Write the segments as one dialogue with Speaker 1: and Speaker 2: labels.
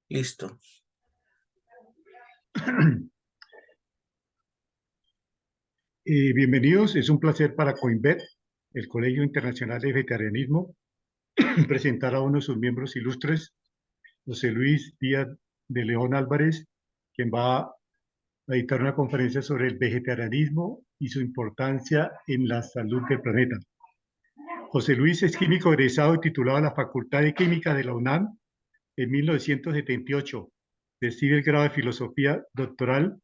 Speaker 1: Listo.
Speaker 2: Bienvenidos, es un placer para COINVET, el Colegio Internacional de Vegetarianismo, presentar a uno de sus miembros ilustres, José Luis Díaz de León Álvarez, quien va a dictar una conferencia sobre el vegetarianismo y su importancia en la salud del planeta. José Luis es químico egresado y titulado en la Facultad de Química de la UNAM en 1978. Recibe el grado de Filosofía Doctoral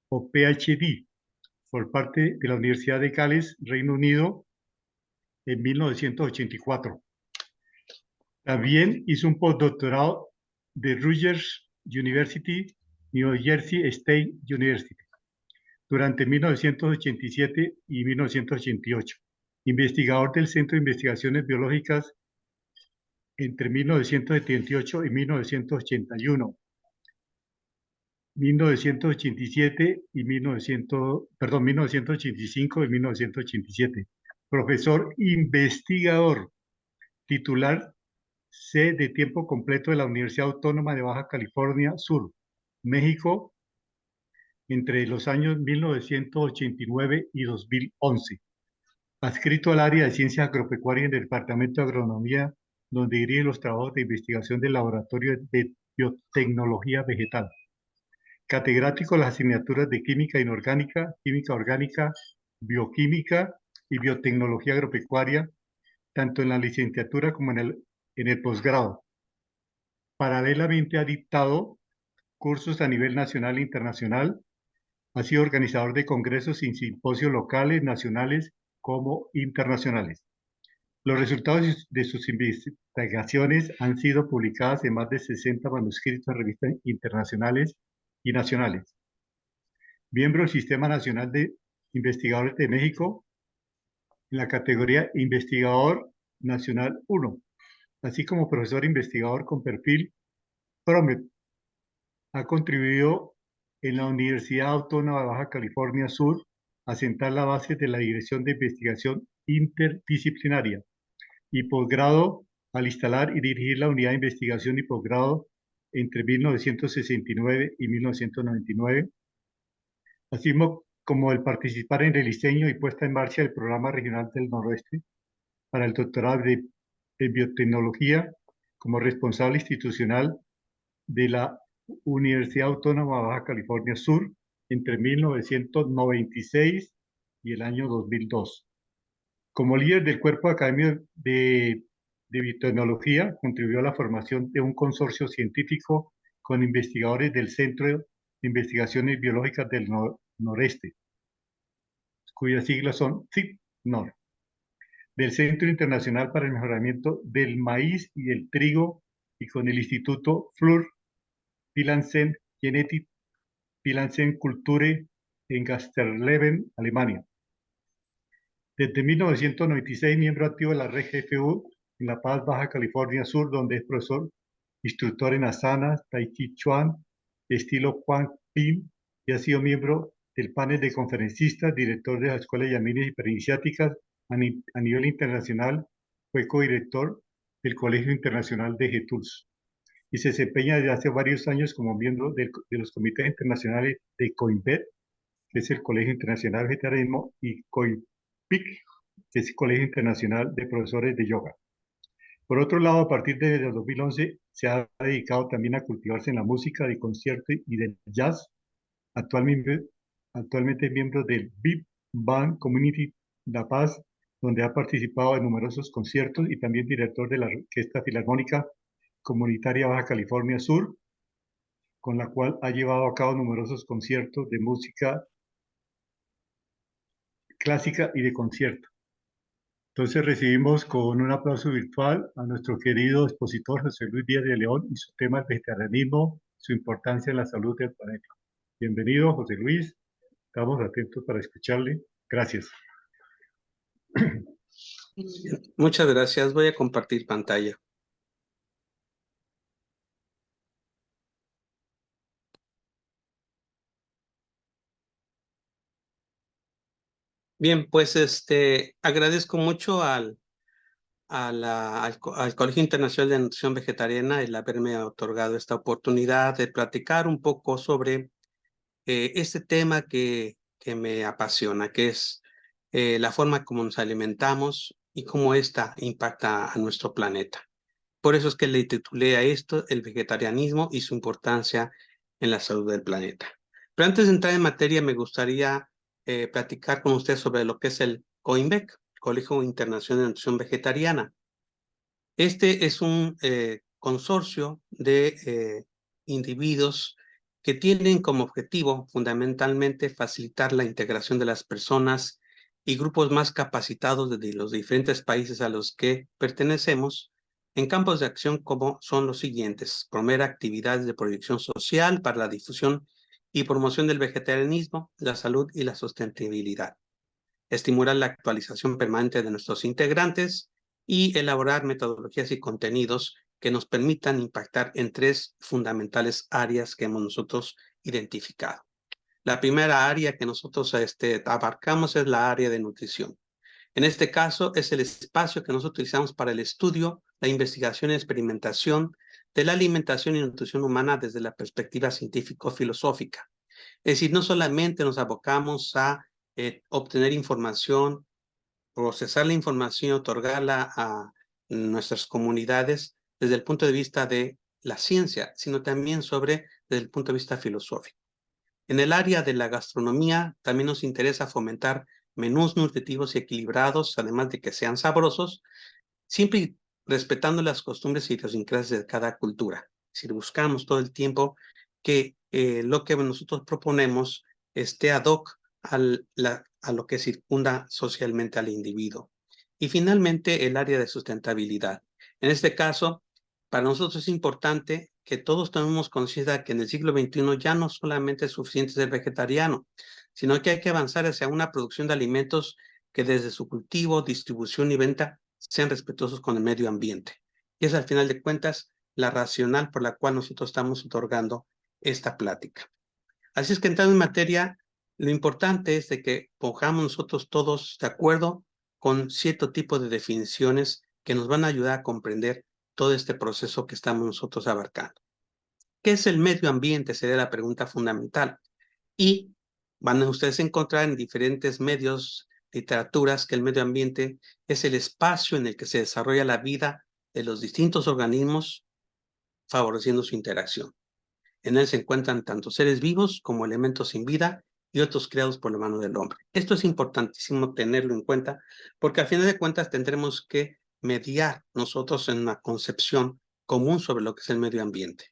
Speaker 2: o PhD por parte de la Universidad de Gales, Reino Unido, en 1984. También hizo un postdoctorado de Rutgers University, New Jersey State University, durante 1987 y 1988. Investigador del Centro de Investigaciones Biológicas entre 1978 y 1981. 1987 y 1985 y 1987. Profesor investigador, titular C de tiempo completo de la Universidad Autónoma de Baja California Sur, México, entre los años 1989 y 2011. Adscrito al área de ciencias agropecuarias en el Departamento de Agronomía, donde dirige los trabajos de investigación del Laboratorio de Biotecnología Vegetal. Catedrático de las asignaturas de Química Inorgánica, Química Orgánica, Bioquímica y Biotecnología Agropecuaria, tanto en la licenciatura como en el posgrado. Paralelamente ha dictado cursos a nivel nacional e internacional, ha sido organizador de congresos y simposios locales, nacionales como internacionales. Los resultados de sus investigaciones han sido publicados en más de 60 manuscritos en revistas internacionales y nacionales. Miembro del Sistema Nacional de Investigadores de México en la categoría Investigador Nacional 1, así como profesor investigador con perfil PROMEP. Ha contribuido en la Universidad Autónoma de Baja California Sur a sentar la base de la Dirección de Investigación Interdisciplinaria y posgrado al instalar y dirigir la Unidad de Investigación y Posgrado entre 1969 y 1999, así como el participar en el diseño y puesta en marcha del Programa Regional del Noroeste para el doctorado de Biotecnología como responsable institucional de la Universidad Autónoma de Baja California Sur entre 1996 y el año 2002. Como líder del cuerpo académico de biotecnología, contribuyó a la formación de un consorcio científico con investigadores del Centro de Investigaciones Biológicas del Noreste, cuyas siglas son CIPNOR, del Centro Internacional para el Mejoramiento del Maíz y del Trigo, y con el Instituto Flur Pflanzen Genetik Pflanzen Kultur en Gasterleben, Alemania. Desde 1996, miembro activo de la red GFU en La Paz, Baja California Sur, donde es profesor, instructor en asana, tai chi chuan, estilo Juan Pin, y ha sido miembro del panel de conferencistas, director de la Escuela de Yamines Hiperiniciáticas a nivel internacional, fue codirector del Colegio Internacional de GETULS y se desempeña desde hace varios años como miembro de los comités internacionales de COINVET, que es el Colegio Internacional de Vegetarianismo, y COIPIC, que es el Colegio Internacional de Profesores de Yoga. Por otro lado, a partir de 2011 se ha dedicado también a cultivarse en la música de concierto y del jazz. Actualmente es miembro del Big Band Community La Paz, donde ha participado en numerosos conciertos, y también director de la Orquesta Filarmónica Comunitaria Baja California Sur, con la cual ha llevado a cabo numerosos conciertos de música clásica y de concierto. Entonces recibimos con un aplauso virtual a nuestro querido expositor José Luis Díaz de León y su tema el vegetarianismo, su importancia en la salud del planeta. Bienvenido, José Luis. Estamos atentos para escucharle. Gracias.
Speaker 1: Muchas gracias. Voy a compartir pantalla. Bien, pues agradezco mucho al al Colegio Internacional de Nutrición Vegetariana el haberme otorgado esta oportunidad de platicar un poco sobre este tema que me apasiona, que es la forma como nos alimentamos y cómo ésta impacta a nuestro planeta. Por eso es que le titulé a esto el vegetarianismo y su importancia en la salud del planeta. Pero antes de entrar en materia, me gustaría platicar con usted sobre lo que es el COINVEC, Colegio Internacional de Nutrición Vegetariana. Este es un consorcio de individuos que tienen como objetivo fundamentalmente facilitar la integración de las personas y grupos más capacitados de los diferentes países a los que pertenecemos en campos de acción como son los siguientes: promover actividades de proyección social para la difusión y promoción del vegetarianismo, la salud y la sustentabilidad; estimular la actualización permanente de nuestros integrantes y elaborar metodologías y contenidos que nos permitan impactar en tres fundamentales áreas que hemos nosotros identificado. La primera área que nosotros abarcamos es la área de nutrición. En este caso es el espacio que nosotros utilizamos para el estudio, la investigación y experimentación de la alimentación y nutrición humana desde la perspectiva científico-filosófica. Es decir, no solamente nos abocamos a obtener información, procesar la información, otorgarla a nuestras comunidades desde el punto de vista de la ciencia, sino también desde el punto de vista filosófico. En el área de la gastronomía también nos interesa fomentar menús nutritivos y equilibrados, además de que sean sabrosos, siempre respetando las costumbres y idiosincrasias de cada cultura. Si buscamos todo el tiempo que lo que nosotros proponemos esté ad hoc a lo que circunda socialmente al individuo. Y finalmente, el área de sustentabilidad. En este caso, para nosotros es importante que todos tomemos conciencia que en el siglo XXI ya no solamente es suficiente ser vegetariano, sino que hay que avanzar hacia una producción de alimentos que desde su cultivo, distribución y venta sean respetuosos con el medio ambiente. Y es al final de cuentas la racional por la cual nosotros estamos otorgando esta plática. Así es que entrando en materia, lo importante es de que pongamos nosotros todos de acuerdo con cierto tipo de definiciones que nos van a ayudar a comprender todo este proceso que estamos nosotros abarcando. ¿Qué es el medio ambiente? Sería la pregunta fundamental. Y van a ustedes encontrar en diferentes medios, literaturas, que el medio ambiente es el espacio en el que se desarrolla la vida de los distintos organismos, favoreciendo su interacción. En él se encuentran tanto seres vivos como elementos sin vida y otros creados por la mano del hombre. Esto es importantísimo tenerlo en cuenta, porque al final de cuentas tendremos que mediar nosotros en una concepción común sobre lo que es el medio ambiente.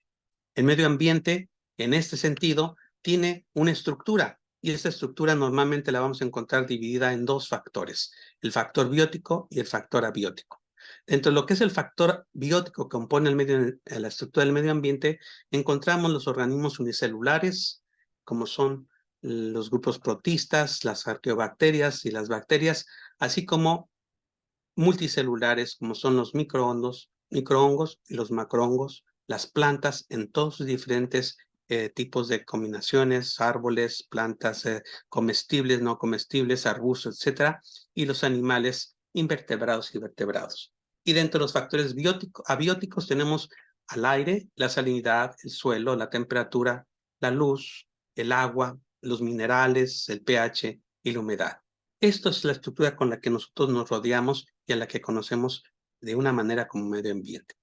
Speaker 1: El medio ambiente, en este sentido, tiene una estructura, y esa estructura normalmente la vamos a encontrar dividida en dos factores: el factor biótico y el factor abiótico. Dentro de lo que es el factor biótico que compone la estructura del medio ambiente, encontramos los organismos unicelulares, como son los grupos protistas, las arqueobacterias y las bacterias, así como multicelulares, como son los microhongos y los macrohongos, las plantas en todos sus diferentes tipos de combinaciones, árboles, plantas comestibles, no comestibles, arbustos, etcétera, y los animales invertebrados y vertebrados. Y dentro de los factores abióticos tenemos al aire, la salinidad, el suelo, la temperatura, la luz, el agua, los minerales, el pH y la humedad. Esto es la estructura con la que nosotros nos rodeamos y a la que conocemos de una manera como medio ambiente.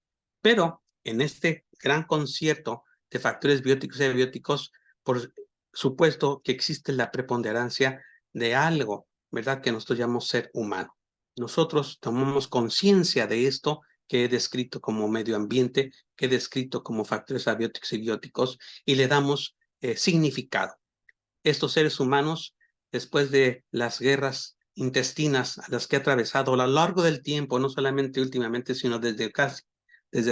Speaker 1: Pero en este gran concierto de factores bióticos y abióticos, por supuesto que existe la preponderancia de algo, ¿verdad?, que nosotros llamamos ser humano. Nosotros tomamos conciencia de esto que he descrito como medio ambiente, que he descrito como factores abióticos y bióticos, y le damos significado. Estos seres humanos, después de las guerras intestinas a las que ha atravesado a lo largo del tiempo, no solamente últimamente, sino desde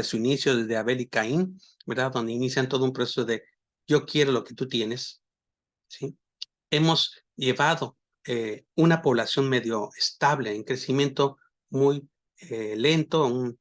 Speaker 1: su inicio, desde Abel y Caín, ¿verdad?, donde inician todo un proceso de yo quiero lo que tú tienes, ¿sí? Hemos llevado una población medio estable, en crecimiento muy lento, un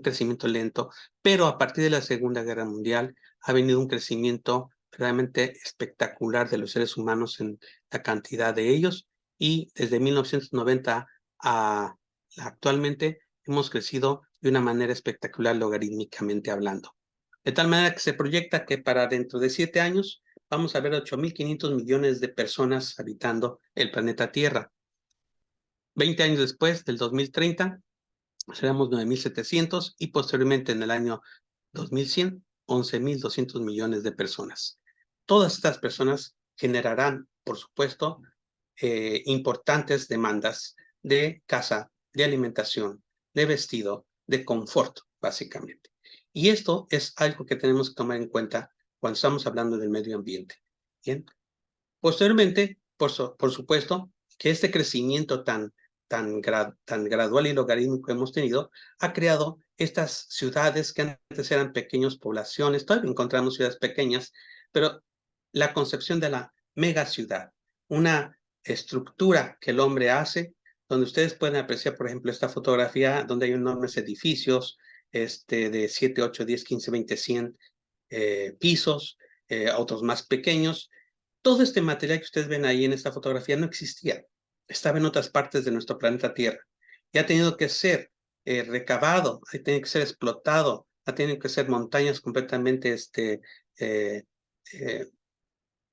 Speaker 1: crecimiento lento, pero a partir de la Segunda Guerra Mundial ha venido un crecimiento realmente espectacular de los seres humanos en la cantidad de ellos, y desde 1990 a actualmente hemos crecido de una manera espectacular logarítmicamente hablando. De tal manera que se proyecta que para dentro de 7 años vamos a ver 8.500 millones de personas habitando el planeta Tierra. 20 años después, del 2030, seremos 9.700 y posteriormente en el año 2100, 11.200 millones de personas. Todas estas personas generarán, por supuesto, importantes demandas de casa, de alimentación, de vestido, de confort, básicamente. Y esto es algo que tenemos que tomar en cuenta cuando estamos hablando del medio ambiente. Bien. Posteriormente, por supuesto, que este crecimiento tan gradual y logarítmico que hemos tenido ha creado estas ciudades que antes eran pequeñas poblaciones. Todavía encontramos ciudades pequeñas, pero la concepción de la megaciudad, una estructura que el hombre hace, donde ustedes pueden apreciar, por ejemplo, esta fotografía donde hay enormes edificios de 7, 8, 10, 15, 20, 100 pisos, otros más pequeños. Todo este material que ustedes ven ahí en esta fotografía no existía. Estaba en otras partes de nuestro planeta Tierra. Y ha tenido que ser recavado, ha tenido que ser explotado, ha tenido que ser montañas completamente eh, eh,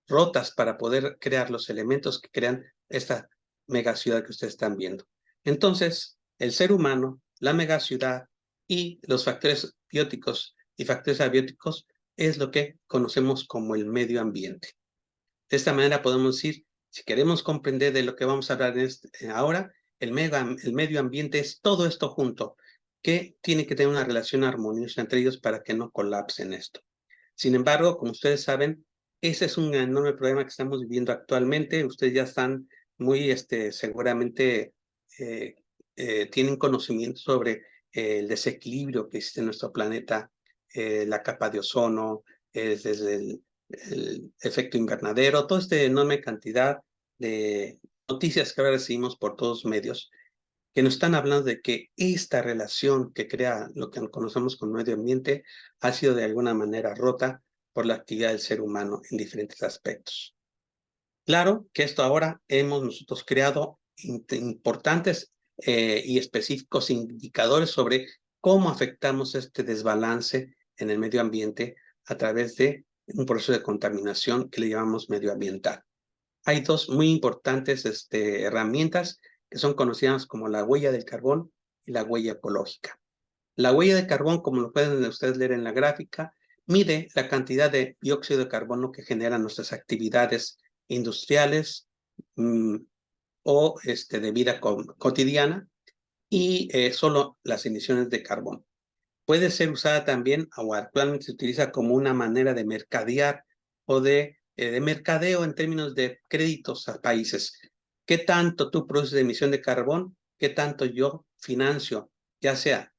Speaker 1: rotas para poder crear los elementos que crean esta megaciudad que ustedes están viendo. Entonces, el ser humano, la megaciudad y los factores bióticos y factores abióticos es lo que conocemos como el medio ambiente. De esta manera podemos decir, si queremos comprender de lo que vamos a hablar ahora, el medio ambiente es todo esto junto, que tiene que tener una relación armoniosa entre ellos para que no colapsen esto. Sin embargo, como ustedes saben, ese es un enorme problema que estamos viviendo actualmente. Ustedes ya están muy, seguramente, tienen conocimiento sobre el desequilibrio que existe en nuestro planeta, la capa de ozono, desde el efecto invernadero, toda esta enorme cantidad de noticias que ahora recibimos por todos medios, que nos están hablando de que esta relación que crea lo que conocemos como medio ambiente ha sido de alguna manera rota por la actividad del ser humano en diferentes aspectos. Claro que esto ahora hemos nosotros creado importantes y específicos indicadores sobre cómo afectamos este desbalance en el medio ambiente a través de un proceso de contaminación que le llamamos medioambiental. Hay dos muy importantes herramientas que son conocidas como la huella del carbón y la huella ecológica. La huella de carbón, como lo pueden ustedes leer en la gráfica, mide la cantidad de dióxido de carbono que generan nuestras actividades industriales o de vida cotidiana y solo las emisiones de carbón. Puede ser usada también, o actualmente se utiliza como una manera de mercadear o de mercadeo en términos de créditos a países. ¿Qué tanto tú produces de emisión de carbón? ¿Qué tanto yo financio, ya sea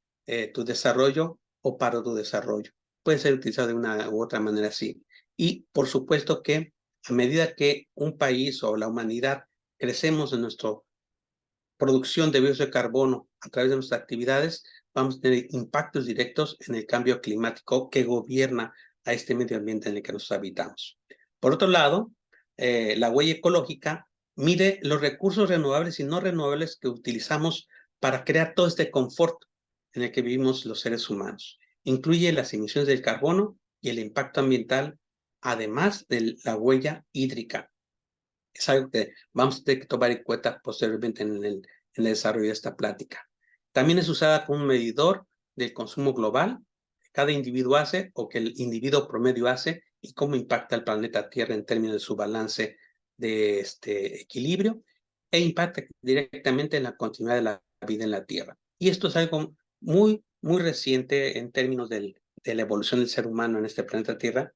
Speaker 1: tu desarrollo o para tu desarrollo? Puede ser utilizado de una u otra manera así. Y por supuesto que a medida que un país o la humanidad crecemos en nuestra producción de dióxido de carbono a través de nuestras actividades, vamos a tener impactos directos en el cambio climático que gobierna a este medio ambiente en el que nos habitamos. Por otro lado, la huella ecológica mide los recursos renovables y no renovables que utilizamos para crear todo este confort en el que vivimos los seres humanos. Incluye las emisiones del carbono y el impacto ambiental, además de la huella hídrica. Es algo que vamos a tener que tomar en cuenta posteriormente en el desarrollo de esta plática. También es usada como un medidor del consumo global que cada individuo hace o que el individuo promedio hace y cómo impacta al planeta Tierra en términos de su balance de equilibrio e impacta directamente en la continuidad de la vida en la Tierra. Y esto es algo muy, muy reciente en términos de la evolución del ser humano en este planeta Tierra,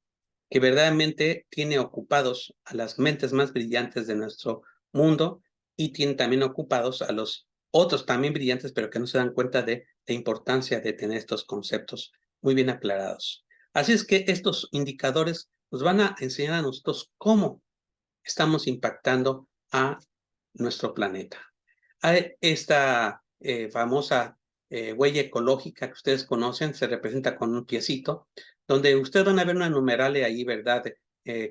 Speaker 1: que verdaderamente tiene ocupados a las mentes más brillantes de nuestro mundo y tiene también ocupados a los otros también brillantes, pero que no se dan cuenta de la importancia de tener estos conceptos muy bien aclarados. Así es que estos indicadores nos van a enseñar a nosotros cómo estamos impactando a nuestro planeta. Hay esta famosa huella ecológica que ustedes conocen, se representa con un piecito, donde ustedes van a ver una numerale ahí, ¿verdad?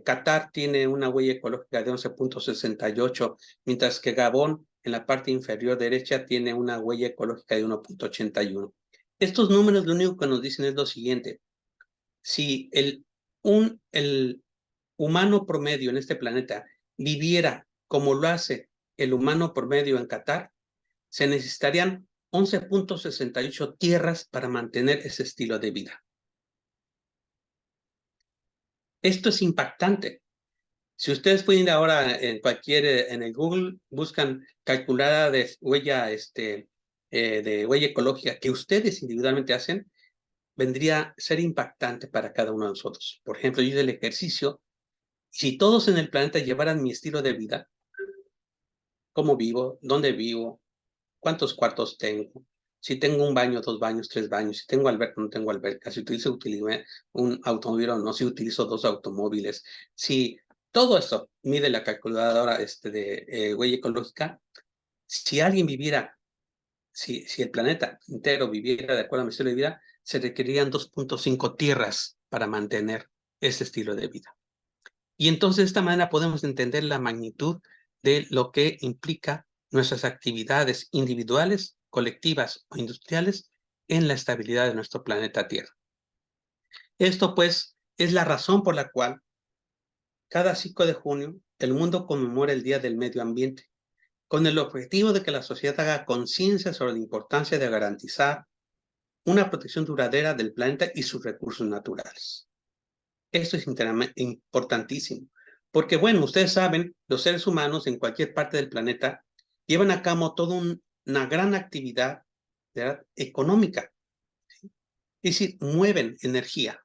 Speaker 1: Qatar tiene una huella ecológica de 11.68, mientras que Gabón en la parte inferior derecha tiene una huella ecológica de 1.81. Estos números lo único que nos dicen es lo siguiente. Si el humano promedio en este planeta viviera como lo hace el humano promedio en Qatar, se necesitarían 11.68 tierras para mantener ese estilo de vida. Esto es impactante. Si ustedes pueden ir ahora en el Google, buscan calculada de huella, de huella ecológica que ustedes individualmente hacen, vendría a ser impactante para cada uno de nosotros. Por ejemplo, yo hice el ejercicio. Si todos en el planeta llevaran mi estilo de vida, cómo vivo, dónde vivo, cuántos cuartos tengo, si tengo un baño, 2 baños, 3 baños, si tengo alberca, no tengo alberca, si utilizo un automóvil o no, si utilizo 2 automóviles, si todo esto mide la calculadora de huella ecológica, si alguien viviera, si el planeta entero viviera de acuerdo a mi estilo de vida, se requerirían 2.5 tierras para mantener ese estilo de vida. Y entonces de esta manera podemos entender la magnitud de lo que implica nuestras actividades individuales, colectivas o industriales en la estabilidad de nuestro planeta Tierra. Esto pues es la razón por la cual cada 5 de junio el mundo conmemora el Día del Medio Ambiente, con el objetivo de que la sociedad haga conciencia sobre la importancia de garantizar una protección duradera del planeta y sus recursos naturales. Esto es importantísimo, porque bueno, ustedes saben, los seres humanos en cualquier parte del planeta llevan a cabo toda una gran actividad, ¿verdad?, económica, ¿sí? Es decir, mueven energía.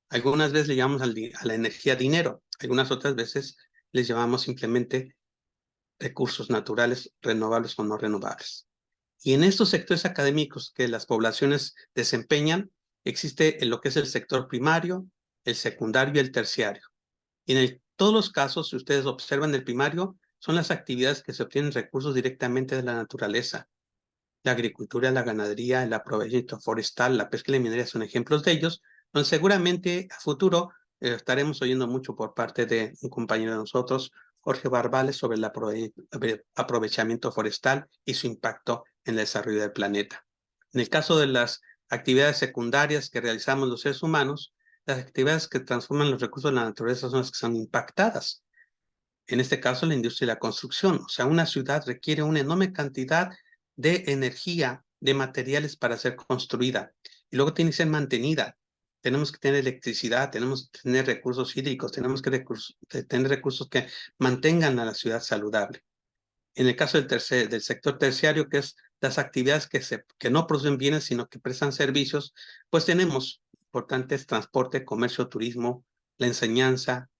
Speaker 1: Algunas veces le llamamos a la energía dinero, algunas otras veces les llamamos simplemente recursos naturales, renovables o no renovables. Y en estos sectores académicos que las poblaciones desempeñan, existe lo que es el sector primario, el secundario y el terciario. Y en todos los casos, si ustedes observan el primario, son las actividades que se obtienen recursos directamente de la naturaleza. La agricultura, la ganadería, el aprovechamiento forestal, la pesca y la minería son ejemplos de ellos, donde seguramente a futuro estaremos oyendo mucho por parte de un compañero de nosotros, Jorge Barbales, sobre el aprovechamiento forestal y su impacto en el desarrollo del planeta. En el caso de las actividades secundarias que realizamos los seres humanos, las actividades que transforman los recursos de la naturaleza son las que son impactadas. En este caso, la industria y la construcción. O sea, una ciudad requiere una enorme cantidad de energía, de materiales para ser construida. Y luego tiene que ser mantenida. Tenemos que tener electricidad, tenemos que tener recursos hídricos, tenemos que tener recursos que mantengan a la ciudad saludable. En el caso del sector terciario, que es las actividades que no producen bienes, sino que prestan servicios, pues tenemos importantes transporte, comercio, turismo, la enseñanza,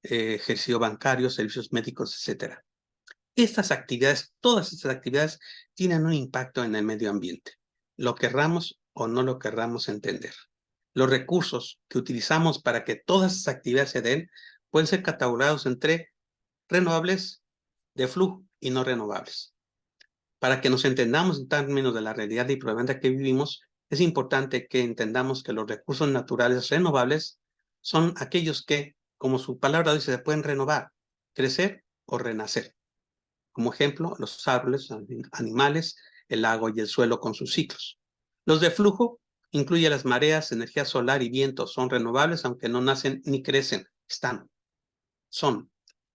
Speaker 1: ejercicio bancario, servicios médicos, etcétera. Estas actividades, todas estas actividades, tienen un impacto en el medio ambiente, lo querramos o no lo querramos entender. Los recursos que utilizamos para que todas estas actividades se den pueden ser catalogados entre renovables, de flujo y no renovables. Para que nos entendamos en términos de la realidad y problemática que vivimos, es importante que entendamos que los recursos naturales renovables son aquellos que, como su palabra dice, se pueden renovar, crecer o renacer. Como ejemplo, los árboles, animales, el agua y el suelo con sus ciclos. Los de flujo incluyen las mareas, energía solar y viento, son renovables aunque no nacen ni crecen, son.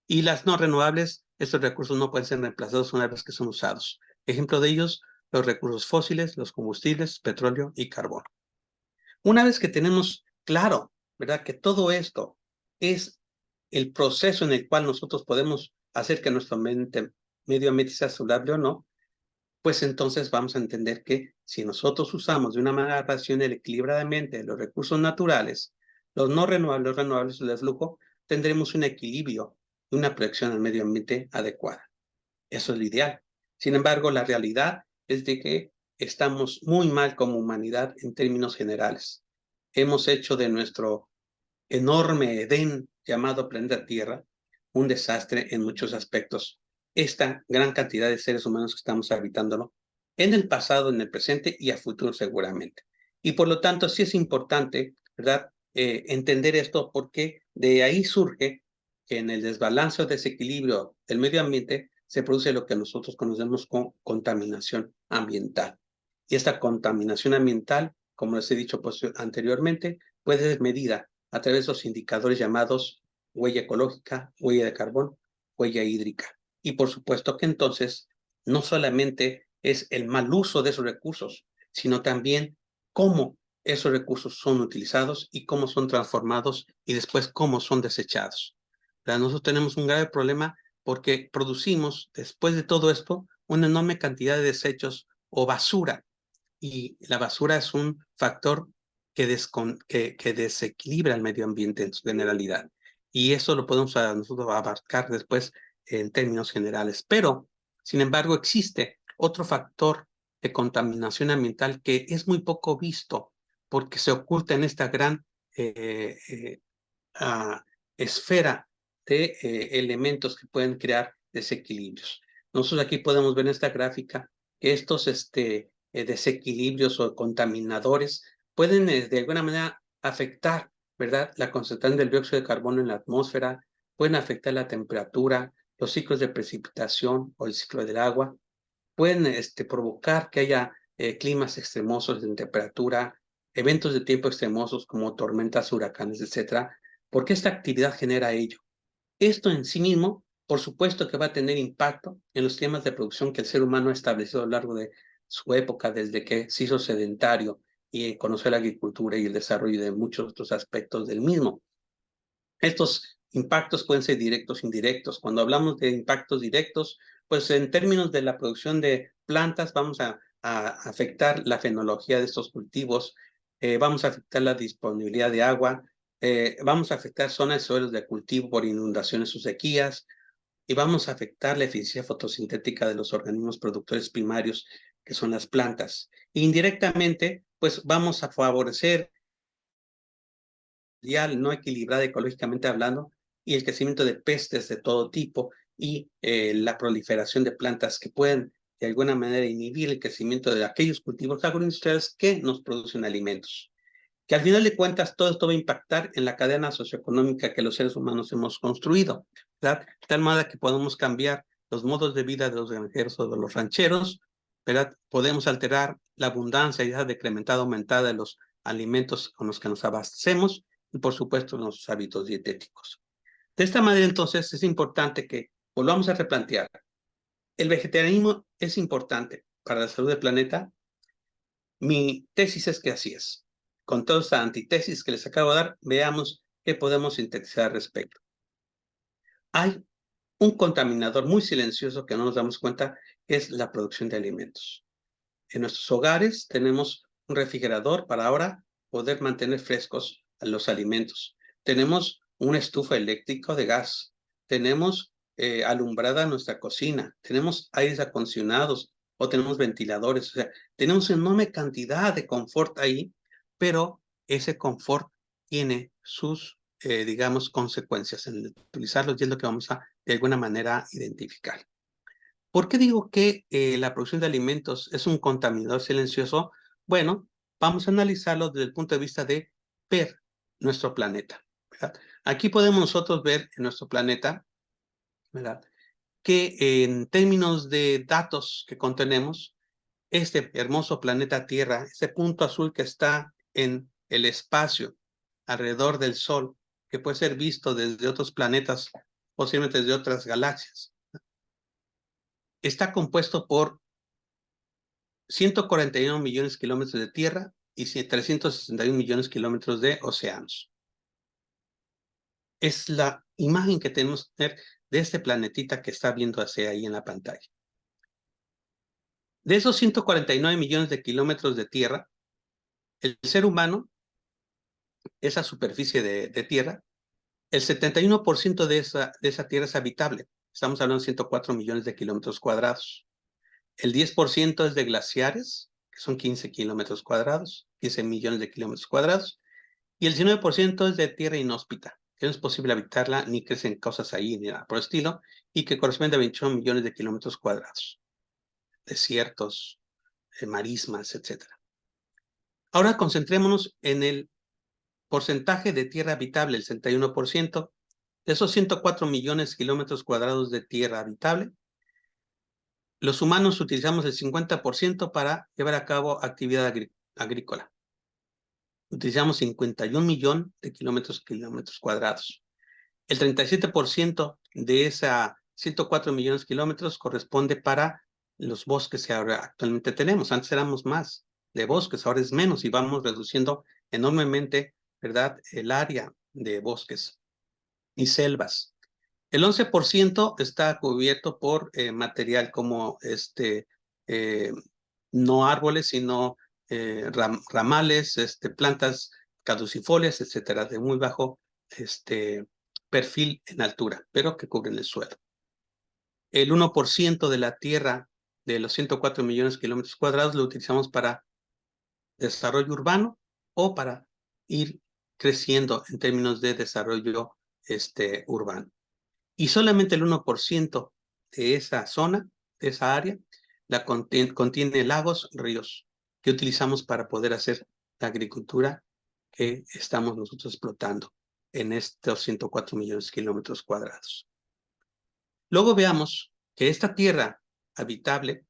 Speaker 1: Y las no renovables, estos recursos no pueden ser reemplazados una vez que son usados. Ejemplo de ellos, los recursos fósiles, los combustibles, petróleo y carbón. Una vez que tenemos claro, ¿verdad?, que todo esto es el proceso en el cual nosotros podemos hacer que nuestro medio ambiente sea saludable o no, pues entonces vamos a entender que si nosotros usamos de una manera racional y equilibradamente los recursos naturales, los no renovables, los renovables y el flujo, tendremos un equilibrio y una protección al medio ambiente adecuada. Eso es lo ideal. Sin embargo, la realidad es de que estamos muy mal como humanidad en términos generales. Hemos hecho de nuestro enorme Edén llamado planeta Tierra un desastre en muchos aspectos. Esta gran cantidad de seres humanos que estamos habitándolo en el pasado, en el presente y a futuro seguramente. Y por lo tanto sí es importante, ¿verdad?, entender esto, porque de ahí surge que en el desbalance o desequilibrio del medio ambiente se produce lo que nosotros conocemos como contaminación ambiental. Y esta contaminación ambiental, como les he dicho anteriormente, puede ser medida a través de los indicadores llamados huella ecológica, huella de carbón, huella hídrica. Y por supuesto que entonces no solamente es el mal uso de esos recursos, sino también cómo esos recursos son utilizados y cómo son transformados y después cómo son desechados. Nosotros tenemos un grave problema porque producimos, después de todo esto, una enorme cantidad de desechos o basura. Y la basura es un factor que desequilibra el medio ambiente en su generalidad. Y eso lo podemos nosotros abarcar después en términos generales. Pero, sin embargo, existe otro factor de contaminación ambiental que es muy poco visto porque se oculta en esta gran esfera de elementos que pueden crear desequilibrios. Nosotros aquí podemos ver en esta gráfica que estos desequilibrios o contaminadores pueden de alguna manera afectar, ¿verdad?, la concentración del dióxido de carbono en la atmósfera, pueden afectar la temperatura, los ciclos de precipitación o el ciclo del agua, pueden provocar que haya climas extremosos en temperatura, eventos de tiempo extremosos como tormentas, huracanes, etcétera, porque esta actividad genera ello. Esto en sí mismo, por supuesto que va a tener impacto en los temas de producción que el ser humano ha establecido a lo largo de su época, desde que se hizo sedentario y conoció la agricultura y el desarrollo de muchos otros aspectos del mismo. Estos impactos pueden ser directos o indirectos. Cuando hablamos de impactos directos, pues en términos de la producción de plantas vamos a afectar la fenología de estos cultivos, vamos a afectar la disponibilidad de agua, vamos a afectar zonas y suelos de cultivo por inundaciones o sequías, y vamos a afectar la eficiencia fotosintética de los organismos productores primarios, que son las plantas. Indirectamente, pues vamos a favorecer no equilibrada ecológicamente hablando, y el crecimiento de pestes de todo tipo y la proliferación de plantas que pueden de alguna manera inhibir el crecimiento de aquellos cultivos agroindustriales que nos producen alimentos. Que al final de cuentas todo esto va a impactar en la cadena socioeconómica que los seres humanos hemos construido, ¿verdad? De tal manera que podemos cambiar los modos de vida de los granjeros o de los rancheros, ¿verdad? Podemos alterar la abundancia y la decrementada, aumentada de los alimentos con los que nos abastecemos y, por supuesto, nuestros hábitos dietéticos. De esta manera, entonces, es importante que volvamos a replantear. ¿El vegetarianismo es importante para la salud del planeta? Mi tesis es que así es. Con toda esta antitesis que les acabo de dar, veamos qué podemos sintetizar al respecto. Hay un contaminador muy silencioso que no nos damos cuenta, que es la producción de alimentos. En nuestros hogares tenemos un refrigerador para ahora poder mantener frescos los alimentos. Tenemos una estufa eléctrica de gas. Tenemos alumbrada nuestra cocina. Tenemos aires acondicionados o tenemos ventiladores. O sea, tenemos una enorme cantidad de confort ahí, pero ese confort tiene sus, digamos, consecuencias en utilizarlos y es lo que vamos a, de alguna manera, identificar. ¿Por qué digo que la producción de alimentos es un contaminador silencioso? Bueno, vamos a analizarlo desde el punto de vista de ver nuestro planeta, ¿verdad? Aquí podemos nosotros ver en nuestro planeta, ¿verdad?, que en términos de datos que contenemos, este hermoso planeta Tierra, ese punto azul que está en el espacio alrededor del Sol, que puede ser visto desde otros planetas, posiblemente desde otras galaxias, está compuesto por 141 millones de kilómetros de tierra y 361 millones de kilómetros de océanos. Es la imagen que tenemos que tener de este planetita que está viendo hacia ahí en la pantalla. De esos 149 millones de kilómetros de tierra, el ser humano, esa superficie de tierra, el 71% de esa tierra es habitable. Estamos hablando de 104 millones de kilómetros cuadrados. El 10% es de glaciares, que son 15 kilómetros cuadrados, 15 millones de kilómetros cuadrados, y el 19% es de tierra inhóspita, que no es posible habitarla, ni crecen cosas ahí, ni nada por el estilo, y que corresponde a 21 millones de kilómetros cuadrados. Desiertos, marismas, etc. Ahora concentrémonos en el porcentaje de tierra habitable, el 61%. De esos 104 millones de kilómetros cuadrados de tierra habitable, Los humanos utilizamos el 50% para llevar a cabo actividad agrícola. Utilizamos 51 millones de kilómetros cuadrados. El 37% de esa 104 millones de kilómetros corresponde para los bosques que ahora actualmente tenemos. Antes éramos más de bosques, ahora es menos y vamos reduciendo enormemente, ¿verdad?, el área de bosques y selvas. El 11% está cubierto por material como no árboles, sino ramales, plantas caducifolias, etcétera, de muy bajo perfil en altura, pero que cubren el suelo. El 1% de la tierra de los 104 millones de kilómetros cuadrados lo utilizamos para desarrollo urbano o para ir creciendo en términos de desarrollo urbano. Y solamente el 1% de esa zona, de esa área, contiene lagos, ríos, que utilizamos para poder hacer la agricultura que estamos nosotros explotando en estos 104 millones de kilómetros cuadrados. Luego veamos que esta tierra habitable,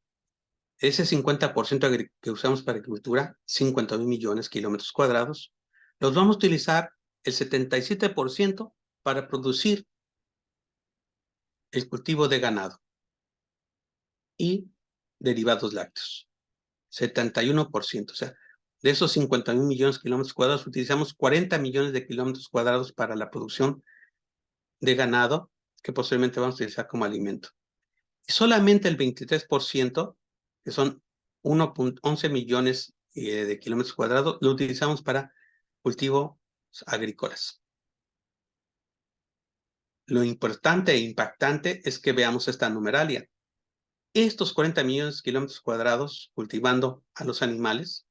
Speaker 1: ese 50% que usamos para agricultura, 51 millones de kilómetros cuadrados, los vamos a utilizar el 77% para producir el cultivo de ganado y derivados lácteos, 71%. O sea, de esos 51 millones de kilómetros cuadrados, utilizamos 40 millones de kilómetros cuadrados para la producción de ganado, que posiblemente vamos a utilizar como alimento. Y solamente el 23%, que son 1.11 millones de kilómetros cuadrados, lo utilizamos para cultivos agrícolas. Lo importante e impactante es que veamos esta numeralia. Estos 40 millones de kilómetros cuadrados cultivando a los animales,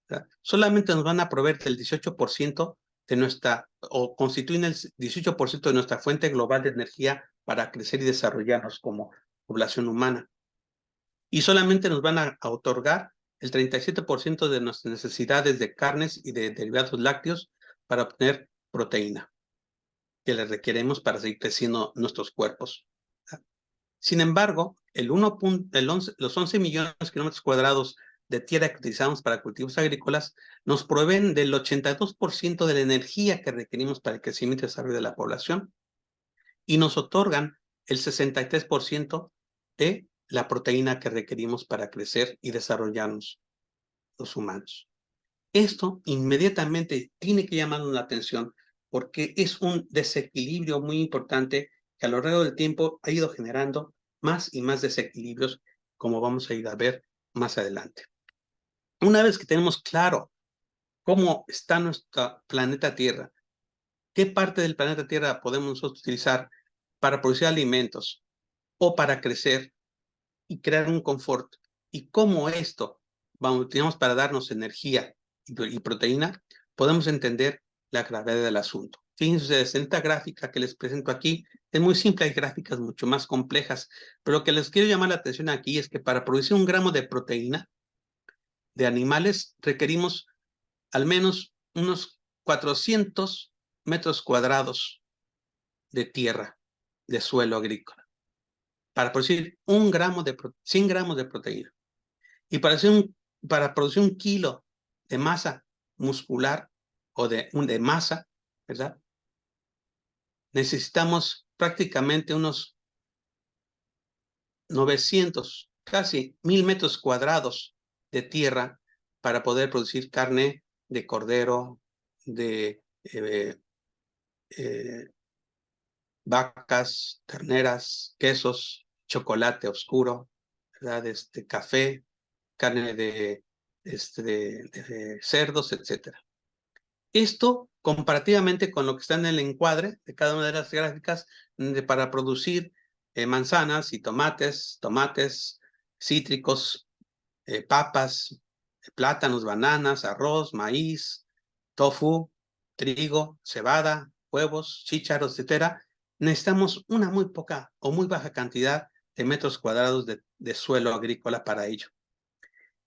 Speaker 1: ¿verdad?, solamente nos van a proveer del 18% de nuestra, o constituyen el 18% de nuestra fuente global de energía para crecer y desarrollarnos como población humana. Y solamente nos van a otorgar el 37% de nuestras necesidades de carnes y de derivados lácteos para obtener proteína que le requeremos para seguir creciendo nuestros cuerpos. Sin embargo, los 11 millones de kilómetros cuadrados de tierra que utilizamos para cultivos agrícolas nos proveen del 82% de la energía que requerimos para el crecimiento y desarrollo de la población y nos otorgan el 63% de la proteína que requerimos para crecer y desarrollarnos los humanos. Esto inmediatamente tiene que llamarnos la atención porque es un desequilibrio muy importante que a lo largo del tiempo ha ido generando más y más desequilibrios, como vamos a ir a ver más adelante. Una vez que tenemos claro cómo está nuestro planeta Tierra, qué parte del planeta Tierra podemos nosotros utilizar para producir alimentos o para crecer y crear un confort, y cómo esto utilizamos para darnos energía y proteína, podemos entender la gravedad del asunto. Fíjense ustedes, en esta gráfica que les presento aquí, es muy simple, hay gráficas mucho más complejas, pero lo que les quiero llamar la atención aquí es que para producir 1 gramo de proteína de animales requerimos al menos unos 400 metros cuadrados de tierra, de suelo agrícola, para producir 1 gramo 100 gramos de proteína. Y para producir 1 kilo de masa muscular o de masa, ¿verdad?, necesitamos prácticamente unos 900, casi 1000 metros cuadrados de tierra para poder producir carne de cordero, de vacas, terneras, quesos, chocolate oscuro, ¿verdad?, café, carne de cerdos, etcétera. Esto comparativamente con lo que está en el encuadre de cada una de las gráficas, para producir manzanas y tomates, cítricos, papas, plátanos, bananas, arroz, maíz, tofu, trigo, cebada, huevos, chícharos, etcétera, necesitamos una muy poca o muy baja cantidad de metros cuadrados de suelo agrícola para ello.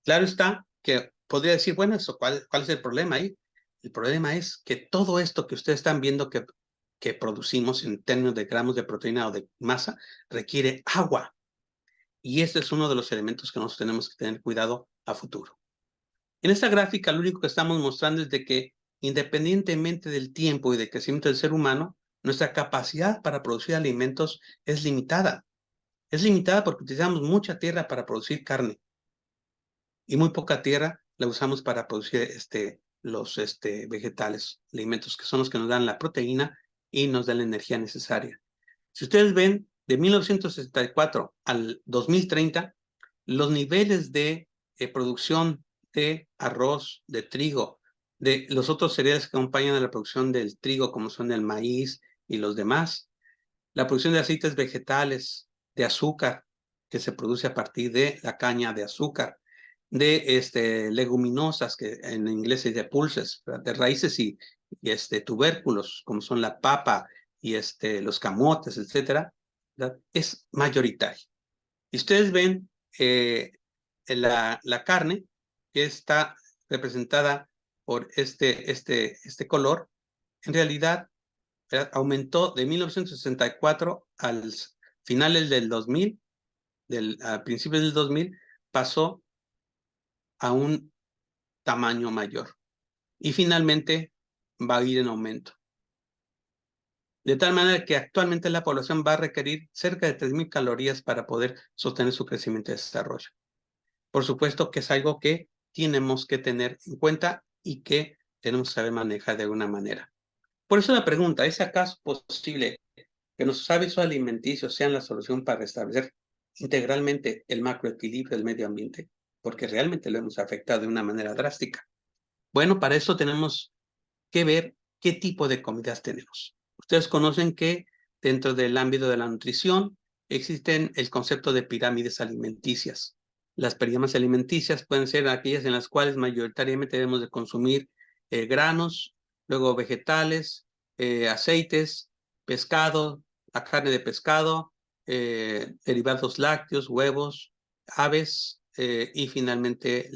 Speaker 1: Claro está que podría decir, bueno, ¿cuál es el problema ahí? El problema es que todo esto que ustedes están viendo que producimos en términos de gramos de proteína o de masa requiere agua. Y ese es uno de los elementos que nosotros tenemos que tener cuidado a futuro. En esta gráfica lo único que estamos mostrando es de que independientemente del tiempo y del crecimiento del ser humano, nuestra capacidad para producir alimentos es limitada. Es limitada porque utilizamos mucha tierra para producir carne y muy poca tierra la usamos para producir los vegetales, alimentos que son los que nos dan la proteína y nos dan la energía necesaria. Si ustedes ven, de 1964 al 2030, los niveles de producción de arroz, de trigo, de los otros cereales que acompañan a la producción del trigo, como son el maíz y los demás, la producción de aceites vegetales, de azúcar, que se produce a partir de la caña de azúcar, de leguminosas, que en inglés se dice pulses, de raíces y tubérculos, como son la papa y los camotes, etcétera, ¿verdad? Es mayoritario. Y ustedes ven la carne que está representada por este color, en realidad aumentó de 1964 al finales del 2000, a principios del 2000, pasó a un tamaño mayor. Y finalmente va a ir en aumento. De tal manera que actualmente la población va a requerir cerca de 3,000 calorías para poder sostener su crecimiento y desarrollo. Por supuesto que es algo que tenemos que tener en cuenta y que tenemos que saber manejar de alguna manera. Por eso la pregunta, ¿es acaso posible que nuestros hábitos alimenticios sean la solución para restablecer integralmente el macroequilibrio del medio ambiente? Porque realmente lo hemos afectado de una manera drástica. Bueno, para eso tenemos que ver qué tipo de comidas tenemos. Ustedes conocen que dentro del ámbito de la nutrición existen el concepto de pirámides alimenticias. Las pirámides alimenticias pueden ser aquellas en las cuales mayoritariamente debemos de consumir granos, luego vegetales, aceites, pescado, la carne de pescado, derivados lácteos, huevos, aves y finalmente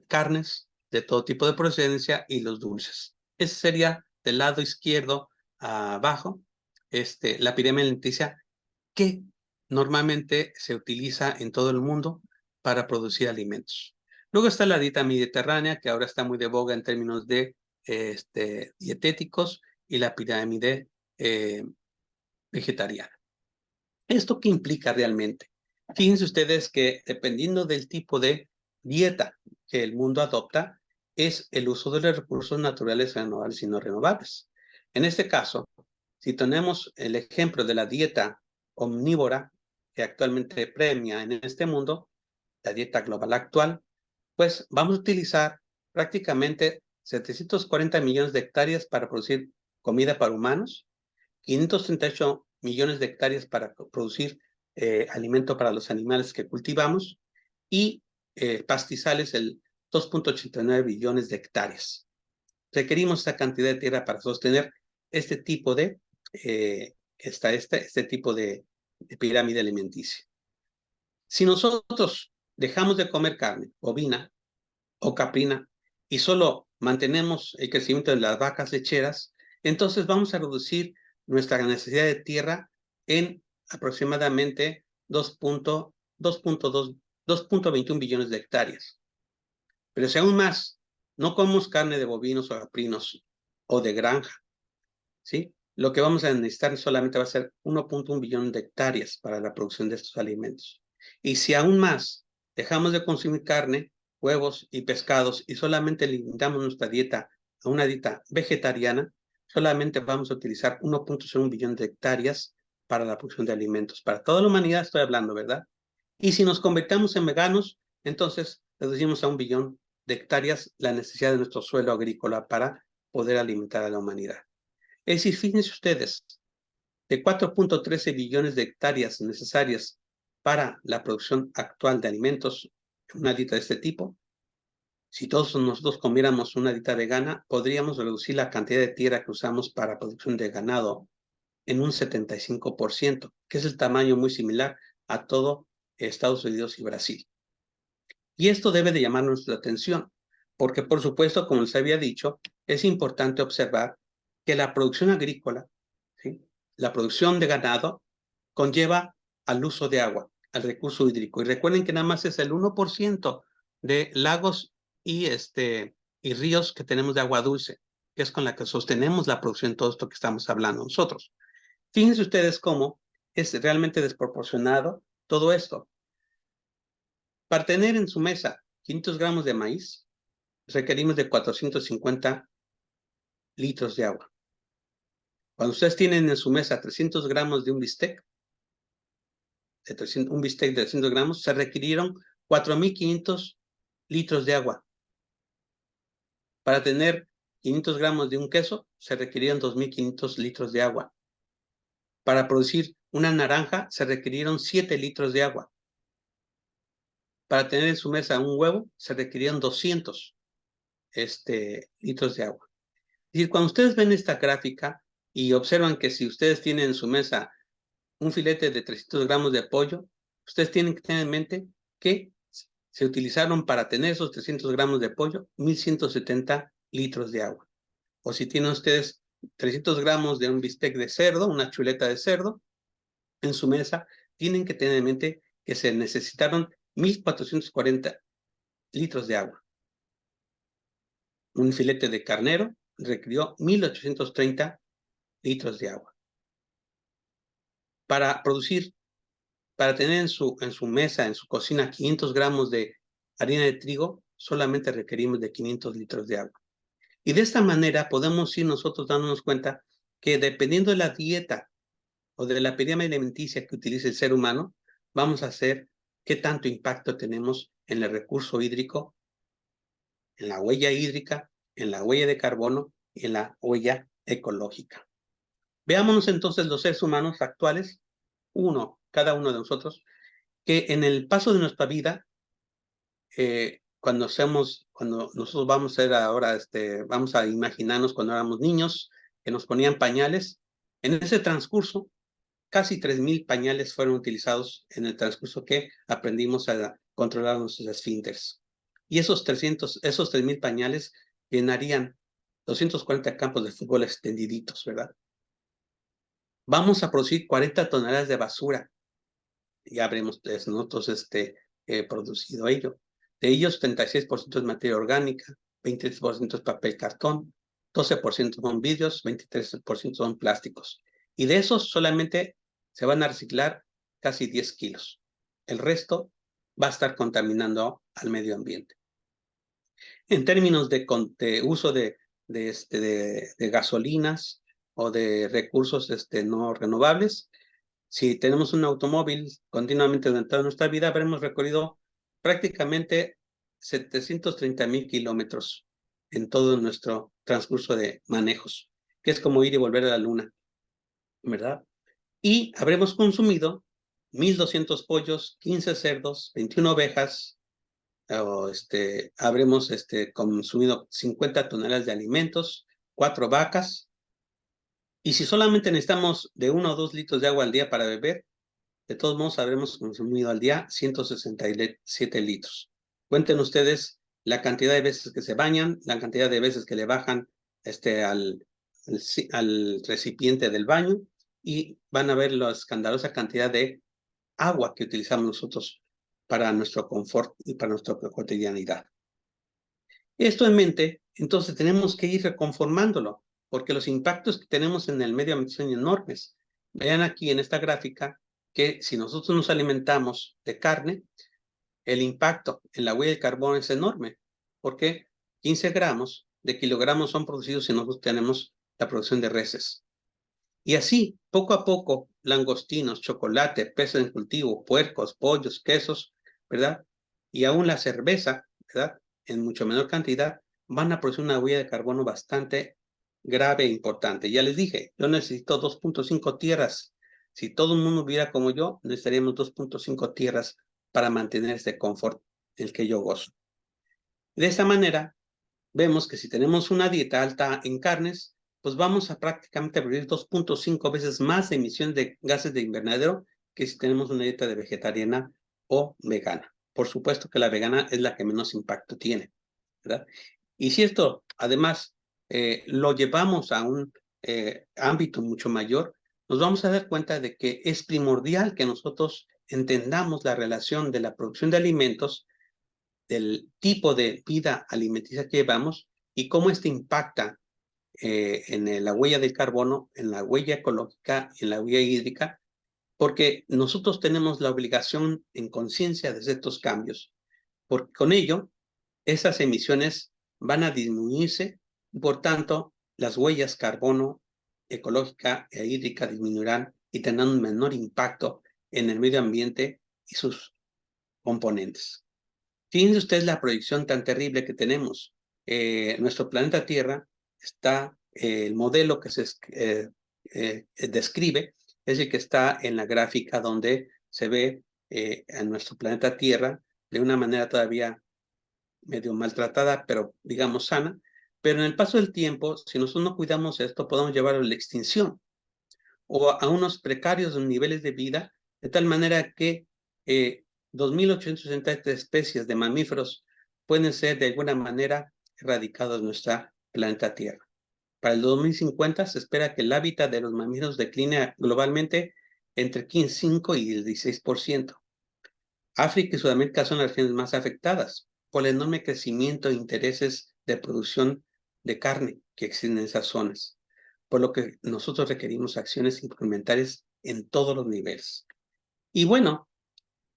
Speaker 1: carnes de todo tipo de procedencia y los dulces. Ese sería del lado izquierdo abajo, la pirámide alimenticia que normalmente se utiliza en todo el mundo para producir alimentos. Luego está la dieta mediterránea, que ahora está muy de boga en términos de dietéticos, y la pirámide vegetariana. ¿Esto qué implica realmente? Fíjense ustedes que dependiendo del tipo de dieta que el mundo adopta, es el uso de los recursos naturales renovables y no renovables. En este caso, si tenemos el ejemplo de la dieta omnívora que actualmente premia en este mundo, la dieta global actual, pues vamos a utilizar prácticamente 740 millones de hectáreas para producir comida para humanos, 538 millones de hectáreas para producir alimento para los animales que cultivamos y pastizales el 2,89 billones de hectáreas. Requerimos esta cantidad de tierra para sostener este tipo de, tipo de pirámide alimenticia. Si nosotros dejamos de comer carne bovina o caprina y solo mantenemos el crecimiento de las vacas lecheras, entonces vamos a reducir nuestra necesidad de tierra en aproximadamente 2,21 billones de hectáreas. Pero si aún más no comemos carne de bovinos o caprinos o de granja, ¿sí? Lo que vamos a necesitar solamente va a ser 1,1 billón de hectáreas para la producción de estos alimentos. Y si aún más dejamos de consumir carne, huevos y pescados y solamente limitamos nuestra dieta a una dieta vegetariana, solamente vamos a utilizar 1,01 billón de hectáreas para la producción de alimentos. Para toda la humanidad estoy hablando, ¿verdad? Y si nos convertimos en veganos, entonces reducimos a 1 billón de hectáreas la necesidad de nuestro suelo agrícola para poder alimentar a la humanidad. Es decir, fíjense ustedes, de 4,13 billones de hectáreas necesarias para la producción actual de alimentos, una dieta de este tipo, si todos nosotros comiéramos una dieta vegana, podríamos reducir la cantidad de tierra que usamos para producción de ganado en un 75%, que es el tamaño muy similar a todo Estados Unidos y Brasil. Y esto debe de llamar nuestra atención, porque por supuesto, como les había dicho, es importante observar que la producción agrícola, ¿sí?, la producción de ganado, conlleva al uso de agua. al recurso hídrico. Y recuerden que nada más es el 1% de lagos y ríos que tenemos de agua dulce, que es con la que sostenemos la producción de todo esto que estamos hablando nosotros. Fíjense ustedes cómo es realmente desproporcionado todo esto. Para tener en su mesa 500 gramos de maíz, requerimos de 450 litros de agua. Cuando ustedes tienen en su mesa 300 gramos de un bistec, un bistec de 300 gramos, se requirieron 4.500 litros de agua. Para tener 500 gramos de un queso, se requirieron 2.500 litros de agua. Para producir una naranja, se requirieron 7 litros de agua. Para tener en su mesa un huevo, se requirieron 200 litros de agua. Es decir, cuando ustedes ven esta gráfica y observan que si ustedes tienen en su mesa un filete de 300 gramos de pollo, ustedes tienen que tener en mente que se utilizaron para tener esos 300 gramos de pollo 1.170 litros de agua. O si tienen ustedes 300 gramos de un bistec de cerdo, una chuleta de cerdo, en su mesa, tienen que tener en mente que se necesitaron 1.440 litros de agua. Un filete de carnero requirió 1.830 litros de agua. Para producir, para tener en su mesa, en su cocina, 500 gramos de harina de trigo, solamente requerimos de 500 litros de agua. Y de esta manera podemos ir nosotros dándonos cuenta que dependiendo de la dieta o de la pirámide alimenticia que utilice el ser humano, vamos a hacer qué tanto impacto tenemos en el recurso hídrico, en la huella hídrica, en la huella de carbono y en la huella ecológica. Veámonos entonces los seres humanos actuales, cada uno de nosotros, que en el paso de nuestra vida, cuando nosotros vamos a ser ahora, vamos a imaginarnos cuando éramos niños, que nos ponían pañales, en ese transcurso, casi 3.000 pañales fueron utilizados en el transcurso que aprendimos a controlar nuestros esfínteres. Y esos 3.000 pañales llenarían 240 campos de fútbol extendiditos, ¿verdad? Vamos a producir 40 toneladas de basura. Ya habremos nosotros producido ello. De ellos, 36% es materia orgánica, 23% es papel cartón, 12% son vidrios, 23% son plásticos. Y de esos solamente se van a reciclar casi 10 kilos. El resto va a estar contaminando al medio ambiente. En términos de uso de gasolinas o de recursos no renovables, si tenemos un automóvil continuamente durante nuestra vida, habremos recorrido prácticamente 730,000 kilómetros en todo nuestro transcurso de manejos, que es como ir y volver a la luna, ¿verdad? Y habremos consumido 1.200 pollos, 15 cerdos, 21 ovejas, habremos consumido 50 toneladas de alimentos, 4 vacas, y si solamente necesitamos de 1 o 2 litros de agua al día para beber, de todos modos habremos consumido al día 167 litros. Cuenten ustedes la cantidad de veces que se bañan, la cantidad de veces que le bajan al recipiente del baño, y van a ver la escandalosa cantidad de agua que utilizamos nosotros para nuestro confort y para nuestra cotidianidad. Esto en mente, entonces tenemos que ir reconformándolo, porque los impactos que tenemos en el medio ambiente son enormes. Vean aquí en esta gráfica que si nosotros nos alimentamos de carne, el impacto en la huella de carbono es enorme, porque 15 gramos de kilogramos son producidos si nosotros tenemos la producción de reses. Y así, poco a poco, langostinos, chocolate, peces en cultivo, puercos, pollos, quesos, ¿verdad? Y aún la cerveza, ¿verdad? En mucho menor cantidad, van a producir una huella de carbono bastante grave e importante. Ya les dije, yo necesito 2.5 tierras. Si todo el mundo viviera como yo, necesitaríamos 2.5 tierras para mantener este confort en el que yo gozo. De esta manera, vemos que si tenemos una dieta alta en carnes, pues vamos a prácticamente producir 2.5 veces más de emisión de gases de invernadero que si tenemos una dieta de vegetariana o vegana. Por supuesto que la vegana es la que menos impacto tiene, ¿verdad? Y si esto, además, lo llevamos a un ámbito mucho mayor, nos vamos a dar cuenta de que es primordial que nosotros entendamos la relación de la producción de alimentos, del tipo de vida alimenticia que llevamos y cómo este impacta en la huella del carbono, en la huella ecológica y en la huella hídrica, porque nosotros tenemos la obligación en conciencia de hacer estos cambios, porque con ello esas emisiones van a disminuirse y por tanto las huellas carbono ecológica e hídrica disminuirán y tendrán un menor impacto en el medio ambiente y sus componentes. Fíjense ustedes la proyección tan terrible que tenemos. Nuestro planeta Tierra está, el modelo que se describe es el que está en la gráfica donde se ve a nuestro planeta Tierra de una manera todavía medio maltratada, pero digamos sana. Pero en el paso del tiempo, si nosotros no cuidamos esto, podemos llevarlo a la extinción o a unos precarios niveles de vida, de tal manera que 2.863 especies de mamíferos pueden ser de alguna manera erradicados de nuestra planeta Tierra. Para el 2050 se espera que el hábitat de los mamíferos decline globalmente entre 5 y el 16%. África y Sudamérica son las regiones más afectadas por el enorme crecimiento e intereses de producción de carne que existen en esas zonas, por lo que nosotros requerimos acciones implementarias en todos los niveles. Y bueno,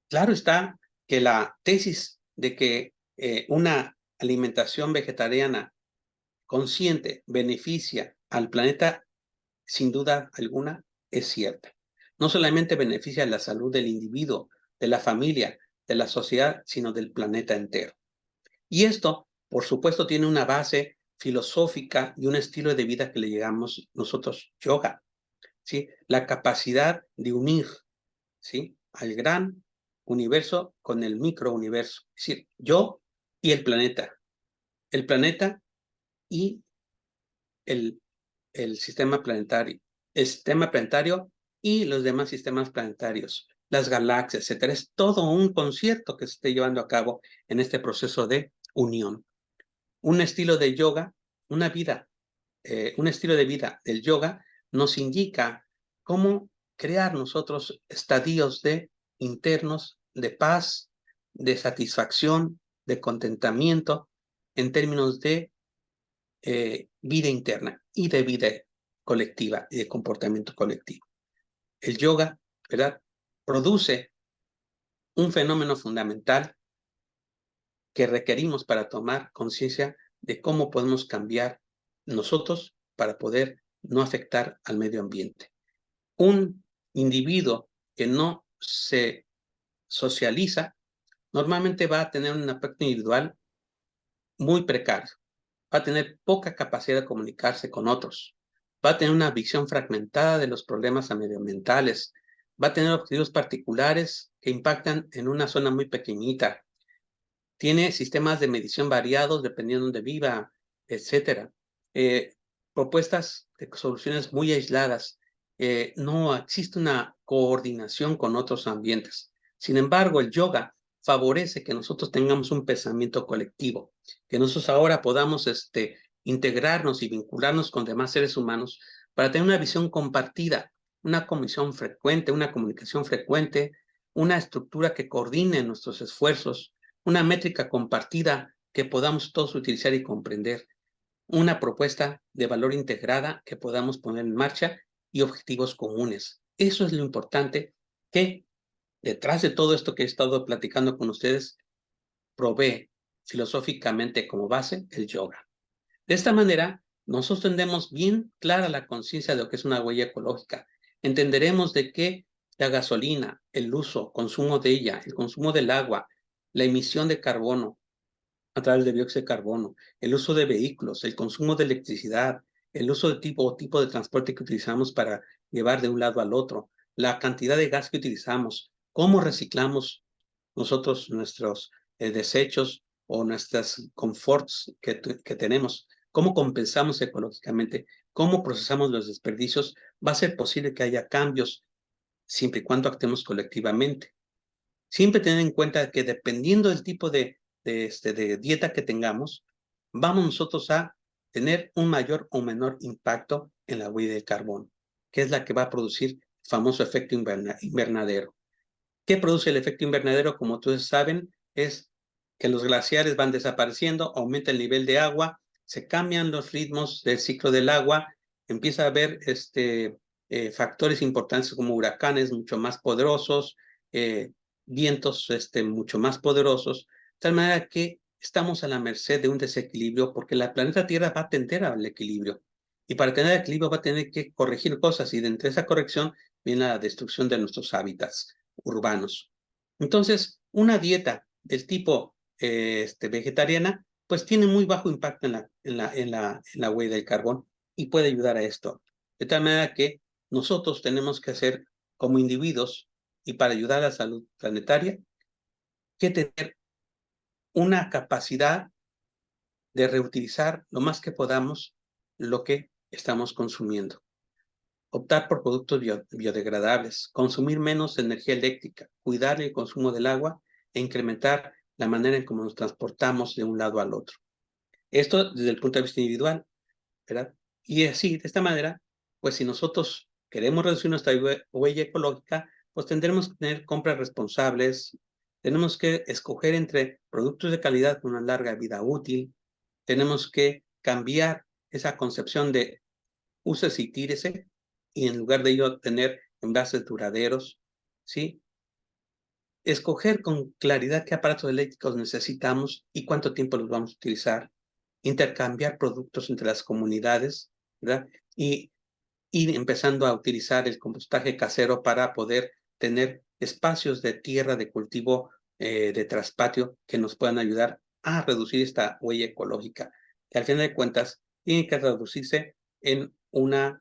Speaker 1: claro está que la tesis de que una alimentación vegetariana consciente beneficia al planeta, sin duda alguna, es cierta. No solamente beneficia la salud del individuo, de la familia, de la sociedad, sino del planeta entero. Y esto, por supuesto, tiene una base filosófica y un estilo de vida que le llamamos nosotros yoga, ¿sí? La capacidad de unir, ¿sí?, al gran universo con el microuniverso, es decir, yo y el planeta y el, el sistema planetario, y los demás sistemas planetarios, las galaxias, etcétera. Es todo un concierto que se está llevando a cabo en este proceso de unión. Un estilo de yoga, un estilo de vida del yoga nos indica cómo crear nosotros estadios internos de paz, de satisfacción, de contentamiento en términos de vida interna y de vida colectiva y de comportamiento colectivo. El yoga, ¿verdad?, produce un fenómeno fundamental que requerimos para tomar conciencia de cómo podemos cambiar nosotros para poder no afectar al medio ambiente. Un individuo que no se socializa normalmente va a tener un aspecto individual muy precario, va a tener poca capacidad de comunicarse con otros, va a tener una visión fragmentada de los problemas medioambientales, va a tener objetivos particulares que impactan en una zona muy pequeñita, tiene sistemas de medición variados dependiendo de donde viva, etcétera. Propuestas de soluciones muy aisladas. No existe una coordinación con otros ambientes. Sin embargo, el yoga favorece que nosotros tengamos un pensamiento colectivo, que nosotros ahora podamos integrarnos y vincularnos con demás seres humanos para tener una visión compartida, una comisión frecuente, una comunicación frecuente, una estructura que coordine nuestros esfuerzos, una métrica compartida que podamos todos utilizar y comprender, una propuesta de valor integrada que podamos poner en marcha y objetivos comunes. Eso es lo importante que detrás de todo esto que he estado platicando con ustedes provee filosóficamente como base el yoga. De esta manera, nosotros tendremos bien clara la conciencia de lo que es una huella ecológica. Entenderemos de que la gasolina, el uso, consumo de ella, el consumo del agua, la emisión de carbono a través de dióxido de carbono, el uso de vehículos, el consumo de electricidad, el uso de tipo de transporte que utilizamos para llevar de un lado al otro, la cantidad de gas que utilizamos, cómo reciclamos nosotros nuestros desechos o nuestras conforts que tenemos, cómo compensamos ecológicamente, cómo procesamos los desperdicios, va a ser posible que haya cambios siempre y cuando actuemos colectivamente. Siempre tener en cuenta que dependiendo del tipo de dieta que tengamos, vamos nosotros a tener un mayor o menor impacto en la huella de carbono, que es la que va a producir el famoso efecto invernadero. ¿Qué produce el efecto invernadero? Como todos saben, es que los glaciares van desapareciendo, aumenta el nivel de agua, se cambian los ritmos del ciclo del agua, empieza a haber factores importantes como huracanes mucho más poderosos, vientos mucho más poderosos, de tal manera que estamos a la merced de un desequilibrio porque la planeta Tierra va a tender al equilibrio. Y para tener equilibrio va a tener que corregir cosas y dentro de esa corrección viene la destrucción de nuestros hábitats urbanos. Entonces, una dieta del tipo vegetariana, pues tiene muy bajo impacto en la huella del carbón y puede ayudar a esto. De tal manera que nosotros tenemos que hacer como individuos y para ayudar a la salud planetaria, que tener una capacidad de reutilizar lo más que podamos lo que estamos consumiendo. Optar por productos biodegradables, consumir menos energía eléctrica, cuidar el consumo del agua e incrementar la manera en cómo nos transportamos de un lado al otro. Esto desde el punto de vista individual, ¿verdad? Y así, de esta manera, pues si nosotros queremos reducir nuestra huella ecológica, pues tendremos que tener compras responsables, tenemos que escoger entre productos de calidad con una larga vida útil, tenemos que cambiar esa concepción de úsese y tírese, y en lugar de ello tener envases duraderos, ¿sí? Escoger con claridad qué aparatos eléctricos necesitamos y cuánto tiempo los vamos a utilizar, intercambiar productos entre las comunidades, ¿verdad? Y ir empezando a utilizar el compostaje casero para poder tener espacios de tierra de cultivo de traspatio que nos puedan ayudar a reducir esta huella ecológica, que al final de cuentas tiene que reducirse en una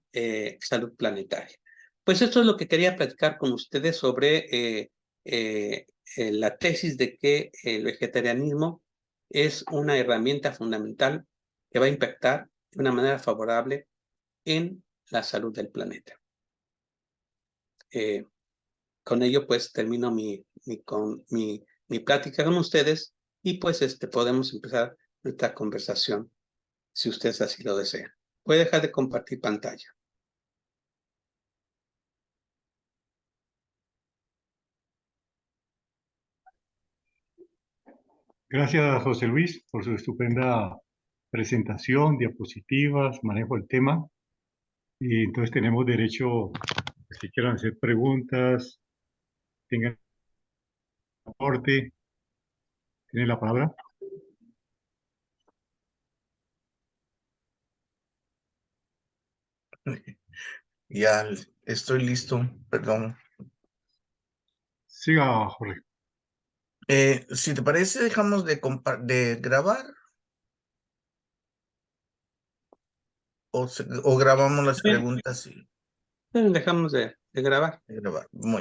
Speaker 1: salud planetaria. Pues esto es lo que quería platicar con ustedes sobre la tesis de que el vegetarianismo es una herramienta fundamental que va a impactar de una manera favorable en la salud del planeta. Con ello, pues, termino mi plática con ustedes y, pues, podemos empezar nuestra conversación, si ustedes así lo desean. Voy a dejar de compartir pantalla.
Speaker 2: Gracias, José Luis, por su estupenda presentación, diapositivas, manejo del tema. Y entonces tenemos derecho, si quieran hacer preguntas, tengan aporte, tienen la palabra.
Speaker 3: Ya estoy listo, perdón.
Speaker 2: Siga, Jorge.
Speaker 3: Si te parece, dejamos de grabar o grabamos las
Speaker 1: Bien,
Speaker 3: preguntas y
Speaker 1: dejamos de grabar.
Speaker 3: de grabar. Muy bien.